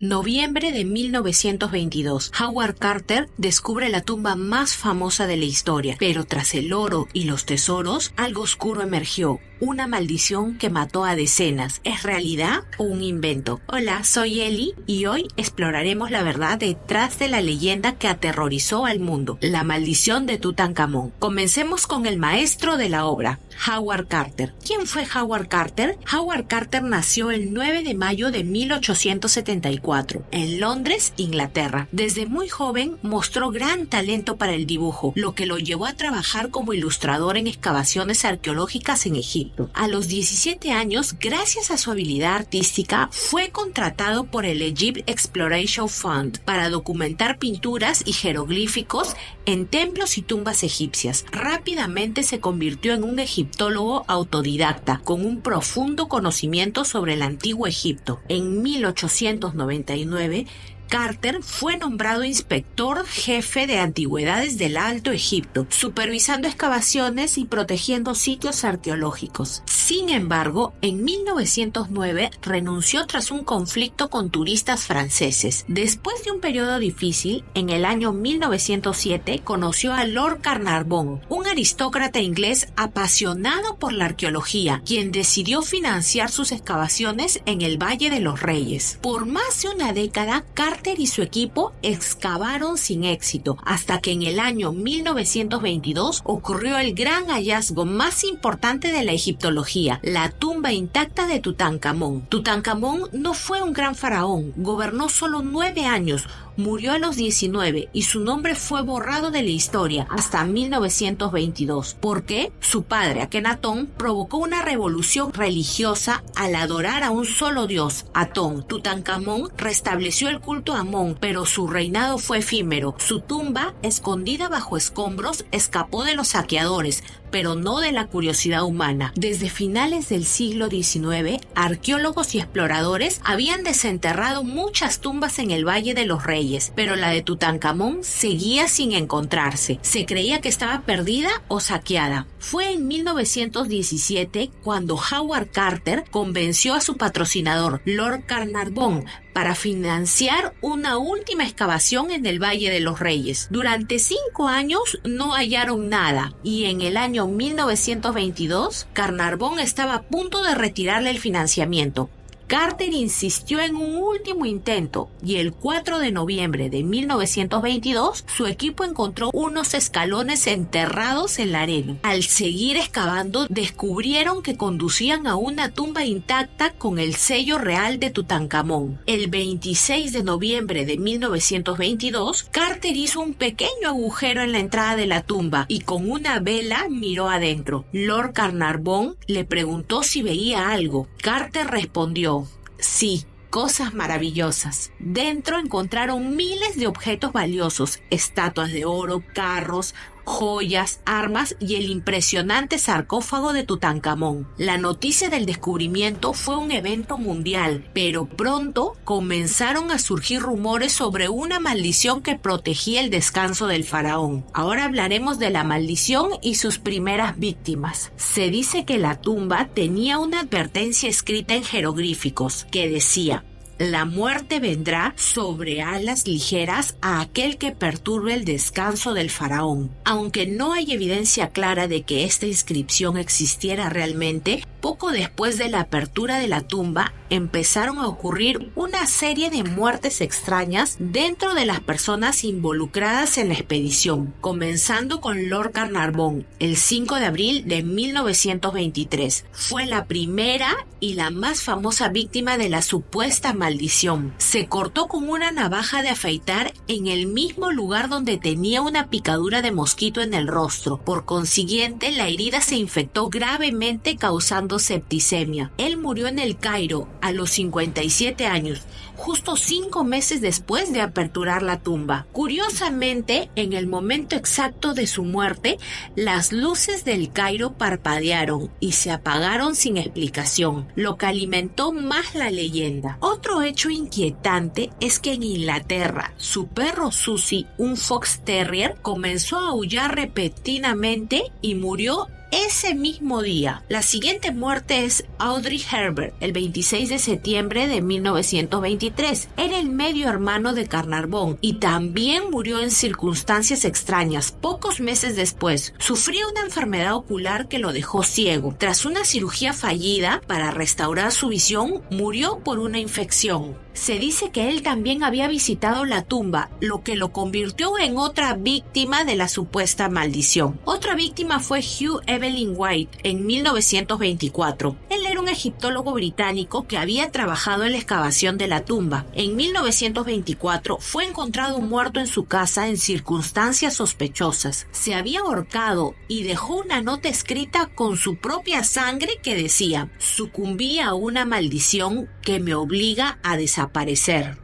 Noviembre de 1922. Howard Carter descubre la tumba más famosa de la historia, pero tras el oro y los tesoros, algo oscuro emergió. Una maldición que mató a decenas. ¿Es realidad o un invento? Hola, soy Eli y hoy exploraremos la verdad detrás de la leyenda que aterrorizó al mundo, la maldición de Tutankamón. Comencemos con el maestro de la obra, Howard Carter. ¿Quién fue Howard Carter? Howard Carter nació el 9 de mayo de 1874 en Londres, Inglaterra. Desde muy joven mostró gran talento para el dibujo, lo que lo llevó a trabajar como ilustrador en excavaciones arqueológicas en Egipto. A los 17 años, gracias a su habilidad artística, fue contratado por el Egypt Exploration Fund para documentar pinturas y jeroglíficos en templos y tumbas egipcias. Rápidamente se convirtió en un egiptólogo autodidacta, con un profundo conocimiento sobre el antiguo Egipto. En 1899, Carter fue nombrado inspector jefe de antigüedades del Alto Egipto, supervisando excavaciones y protegiendo sitios arqueológicos. Sin embargo, en 1909 renunció tras un conflicto con turistas franceses. Después de un periodo difícil, en el año 1907 conoció a Lord Carnarvon, un aristócrata inglés apasionado por la arqueología, quien decidió financiar sus excavaciones en el Valle de los Reyes. Por más de una década, Carter y su equipo excavaron sin éxito, hasta que en el año 1922 ocurrió el gran hallazgo más importante de la egiptología, la tumba intacta de Tutankamón. Tutankamón no fue un gran faraón, gobernó solo 9 años, murió a los 19 y su nombre fue borrado de la historia hasta 1922, porque su padre, Akenatón, provocó una revolución religiosa al adorar a un solo dios, Atón. Tutankamón restableció el culto a Amón, pero su reinado fue efímero. Su tumba, escondida bajo escombros, escapó de los saqueadores, pero no de la curiosidad humana. Desde finales del siglo XIX, arqueólogos y exploradores habían desenterrado muchas tumbas en el Valle de los Reyes, pero la de Tutankamón seguía sin encontrarse. Se creía que estaba perdida o saqueada. Fue en 1917 cuando Howard Carter convenció a su patrocinador, Lord Carnarvon, para financiar una última excavación en el Valle de los Reyes. Durante 5 años no hallaron nada y en el año 1922 Carnarvon estaba a punto de retirarle el financiamiento. Carter insistió en un último intento y el 4 de noviembre de 1922 su equipo encontró unos escalones enterrados en la arena. Al seguir excavando descubrieron que conducían a una tumba intacta con el sello real de Tutankamón. El 26 de noviembre de 1922 Carter hizo un pequeño agujero en la entrada de la tumba y con una vela miró adentro. Lord Carnarvon le preguntó si veía algo. Carter respondió: sí, cosas maravillosas. Dentro encontraron miles de objetos valiosos, estatuas de oro, carros, joyas, armas y el impresionante sarcófago de Tutankamón. La noticia del descubrimiento fue un evento mundial, pero pronto comenzaron a surgir rumores sobre una maldición que protegía el descanso del faraón. Ahora hablaremos de la maldición y sus primeras víctimas. Se dice que la tumba tenía una advertencia escrita en jeroglíficos que decía: la muerte vendrá sobre alas ligeras a aquel que perturbe el descanso del faraón. Aunque no hay evidencia clara de que esta inscripción existiera realmente, poco después de la apertura de la tumba empezaron a ocurrir una serie de muertes extrañas dentro de las personas involucradas en la expedición, comenzando con Lord Carnarvon el 5 de abril de 1923. Fue la primera y la más famosa víctima de la supuesta maldición. Se cortó con una navaja de afeitar en el mismo lugar donde tenía una picadura de mosquito en el rostro. Por consiguiente, la herida se infectó gravemente, causando septicemia. Él murió en El Cairo a los 57 años, justo 5 meses después de aperturar la tumba. Curiosamente, en el momento exacto de su muerte, las luces del Cairo parpadearon y se apagaron sin explicación, lo que alimentó más la leyenda. Otro hecho inquietante es que en Inglaterra, su perro Susie, un Fox Terrier, comenzó a aullar repentinamente y murió ese mismo día. La siguiente muerte es Audrey Herbert, el 26 de septiembre de 1923. Era el medio hermano de Carnarvon y también murió en circunstancias extrañas. Pocos meses después, sufría una enfermedad ocular que lo dejó ciego. Tras una cirugía fallida para restaurar su visión, murió por una infección. Se dice que él también había visitado la tumba, lo que lo convirtió en otra víctima de la supuesta maldición. Otra víctima fue Hugh Evelyn White en 1924. Él era un egiptólogo británico que había trabajado en la excavación de la tumba. En 1924 fue encontrado muerto en su casa en circunstancias sospechosas. Se había ahorcado y dejó una nota escrita con su propia sangre que decía: sucumbí a una maldición que me obliga a desaparecer.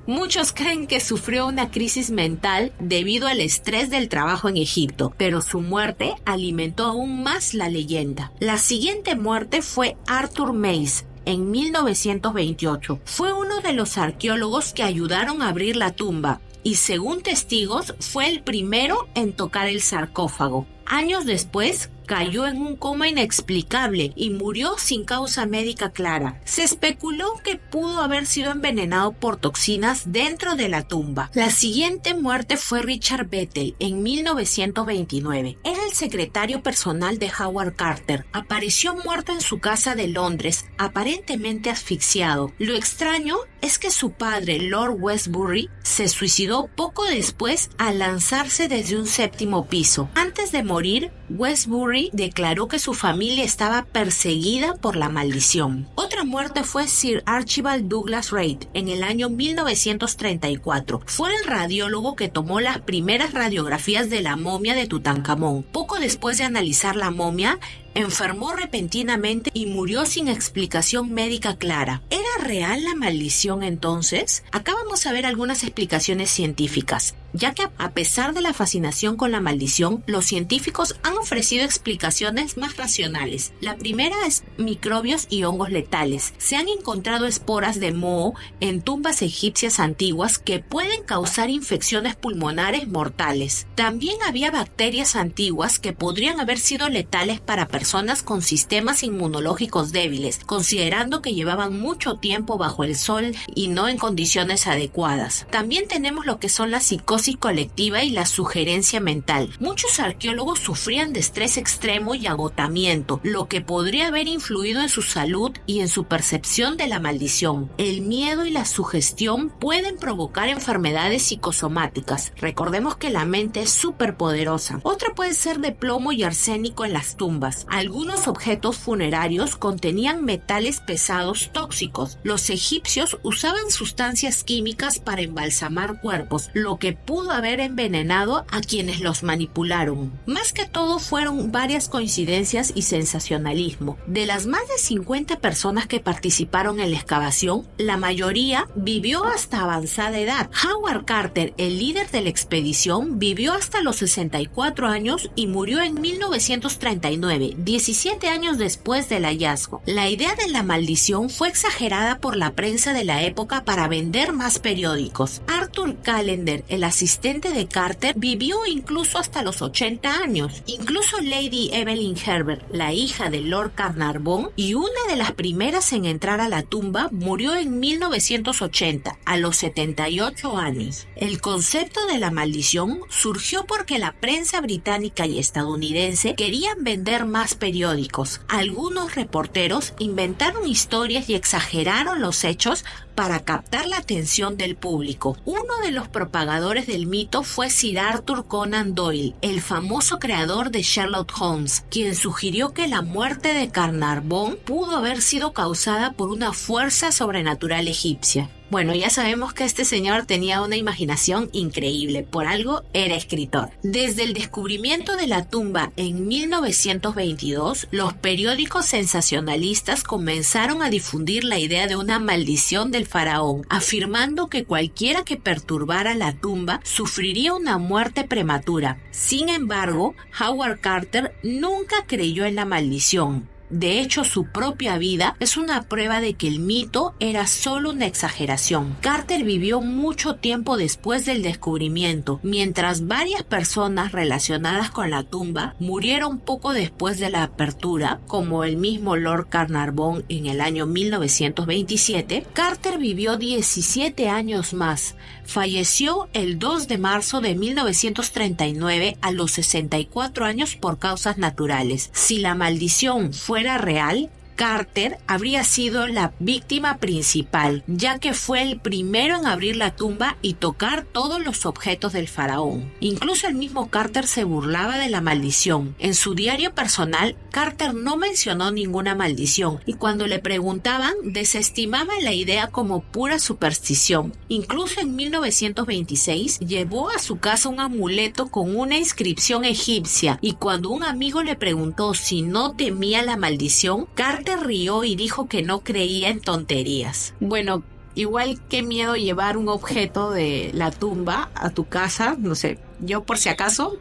Muchos creen que sufrió una crisis mental debido al estrés del trabajo en Egipto, pero su muerte alimentó aún más la leyenda. La siguiente muerte fue Arthur Mace, en 1928. Fue uno de los arqueólogos que ayudaron a abrir la tumba y, según testigos, fue el primero en tocar el sarcófago. Años después, cayó en un coma inexplicable y murió sin causa médica clara. Se especuló que pudo haber sido envenenado por toxinas dentro de la tumba. La siguiente muerte fue Richard Bethel en 1929. Era el secretario personal de Howard Carter. Apareció muerto en su casa de Londres, aparentemente asfixiado. Lo extraño es que su padre, Lord Westbury, se suicidó poco después al lanzarse desde un séptimo piso. Antes de morir, Westbury declaró que su familia estaba perseguida por la maldición. Otra muerte fue Sir Archibald Douglas Reid en el año 1934. Fue el radiólogo que tomó las primeras radiografías de la momia de Tutankamón. Poco después de analizar la momia, enfermó repentinamente y murió sin explicación médica clara. ¿Era real la maldición entonces? Acá vamos a ver algunas explicaciones científicas, ya que a pesar de la fascinación con la maldición, los científicos han ofrecido explicaciones más racionales. La primera es microbios y hongos letales. Se han encontrado esporas de moho en tumbas egipcias antiguas que pueden causar infecciones pulmonares mortales. También había bacterias antiguas que podrían haber sido letales para personas con sistemas inmunológicos débiles, considerando que llevaban mucho tiempo bajo el sol y no en condiciones adecuadas. También tenemos lo que son la psicosis colectiva y la sugerencia mental. Muchos arqueólogos sufrían de estrés extremo y agotamiento, lo que podría haber influido en su salud y en su percepción de la maldición. El miedo y la sugestión pueden provocar enfermedades psicosomáticas. Recordemos que la mente es súper poderosa. Otra puede ser de plomo y arsénico en las tumbas. Algunos objetos funerarios contenían metales pesados tóxicos. Los egipcios usaban sustancias químicas para embalsamar cuerpos, lo que pudo haber envenenado a quienes los manipularon. Más que todo fueron varias coincidencias y sensacionalismo. De las más de 50 personas que participaron en la excavación, la mayoría vivió hasta avanzada edad. Howard Carter, el líder de la expedición, vivió hasta los 64 años y murió en 1939, 17 años después del hallazgo. La idea de la maldición fue exagerada por la prensa de la época para vender más periódicos. Arthur Callender, el asistente de Carter, vivió incluso hasta los 80 años. Incluso Lady Evelyn Herbert, la hija de Lord Carnarvon y una de las primeras en entrar a la tumba, murió en 1980, a los 78 años. El concepto de la maldición surgió porque la prensa británica y estadounidense querían vender más periódicos. Algunos reporteros inventaron historias y exageraron los hechos para captar la atención del público. Uno de los propagadores del mito fue Sir Arthur Conan Doyle, el famoso creador de Sherlock Holmes, quien sugirió que la muerte de Carnarvon pudo haber sido causada por una fuerza sobrenatural egipcia. Bueno, ya sabemos que este señor tenía una imaginación increíble, por algo era escritor. Desde el descubrimiento de la tumba en 1922, los periódicos sensacionalistas comenzaron a difundir la idea de una maldición del faraón, afirmando que cualquiera que perturbara la tumba sufriría una muerte prematura. Sin embargo, Howard Carter nunca creyó en la maldición. de hecho su propia vida, es una prueba de que el mito era solo una exageración. Carter vivió mucho tiempo después del descubrimiento, mientras varias personas relacionadas con la tumba murieron poco después de la apertura, como el mismo Lord Carnarvon en el año 1927. Carter vivió 17 años más. Falleció el 2 de marzo de 1939 a los 64 años por causas naturales. Si la maldición fuera real, Carter habría sido la víctima principal, ya que fue el primero en abrir la tumba y tocar todos los objetos del faraón. Incluso el mismo Carter se burlaba de la maldición. En su diario personal, Carter no mencionó ninguna maldición y cuando le preguntaban, desestimaba la idea como pura superstición. Incluso en 1926 llevó a su casa un amuleto con una inscripción egipcia y cuando un amigo le preguntó si no temía la maldición, Carter rió y dijo que no creía en tonterías. Bueno, igual qué miedo llevar un objeto de la tumba a tu casa, no sé, yo por si acaso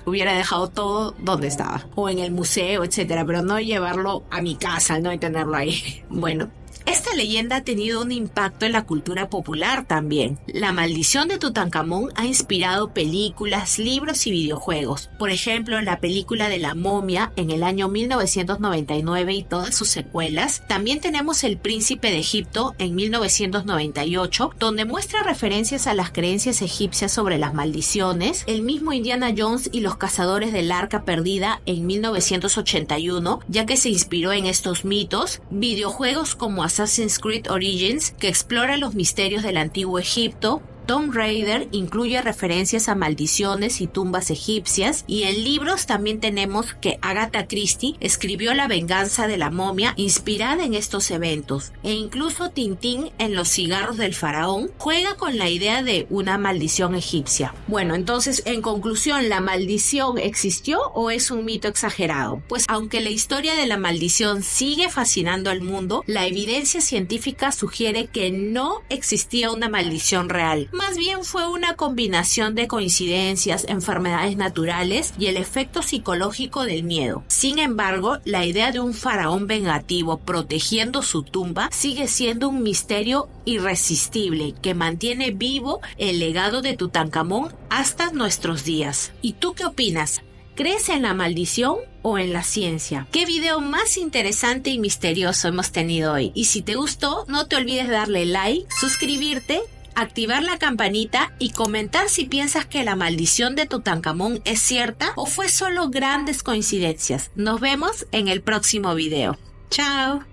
hubiera dejado todo donde estaba, o en el museo, etcétera, pero no llevarlo a mi casa, no, y tenerlo ahí. Bueno, esta leyenda ha tenido un impacto en la cultura popular también. La maldición de Tutankamón ha inspirado películas, libros y videojuegos. Por ejemplo, la película de la momia en el año 1999 y todas sus secuelas. También tenemos El Príncipe de Egipto en 1998, donde muestra referencias a las creencias egipcias sobre las maldiciones. El mismo Indiana Jones y los cazadores del Arca Perdida en 1981, ya que se inspiró en estos mitos. Videojuegos como Assassin's Creed Origins, que explora los misterios del antiguo Egipto. Tomb Raider incluye referencias a maldiciones y tumbas egipcias, y en libros también tenemos que Agatha Christie escribió La venganza de la momia inspirada en estos eventos, e incluso Tintín en Los cigarros del faraón juega con la idea de una maldición egipcia. Bueno, entonces en conclusión, ¿la maldición existió o es un mito exagerado? Pues aunque la historia de la maldición sigue fascinando al mundo, la evidencia científica sugiere que no existía una maldición real. Más bien fue una combinación de coincidencias, enfermedades naturales y el efecto psicológico del miedo. Sin embargo, la idea de un faraón vengativo protegiendo su tumba sigue siendo un misterio irresistible que mantiene vivo el legado de Tutankamón hasta nuestros días. ¿Y tú qué opinas? ¿Crees en la maldición o en la ciencia? ¿Qué video más interesante y misterioso hemos tenido hoy? Y si te gustó, no te olvides darle like, suscribirte, activar la campanita y comentar si piensas que la maldición de Tutankamón es cierta o fue solo grandes coincidencias. Nos vemos en el próximo video. ¡Chao!